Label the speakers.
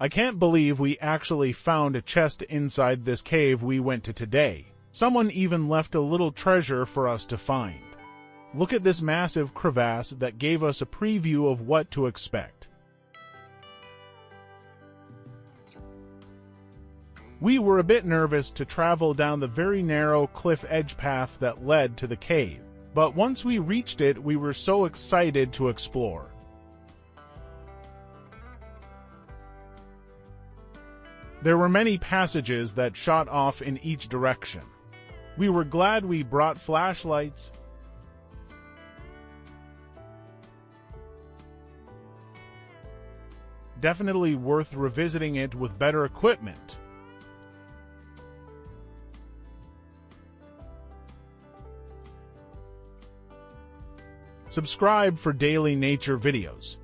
Speaker 1: I can't believe we actually found a chest inside this cave we went to today. Someone even left a little treasure for us to find. Look at this massive crevasse that gave us a preview of what to expect. We were a bit nervous to travel down the very narrow cliff edge path that led to the cave, but once we reached it, we were so excited to explore. There were many passages that shot off in each direction. We were glad we brought flashlights. Definitely worth revisiting it with better equipment. Subscribe for daily nature videos.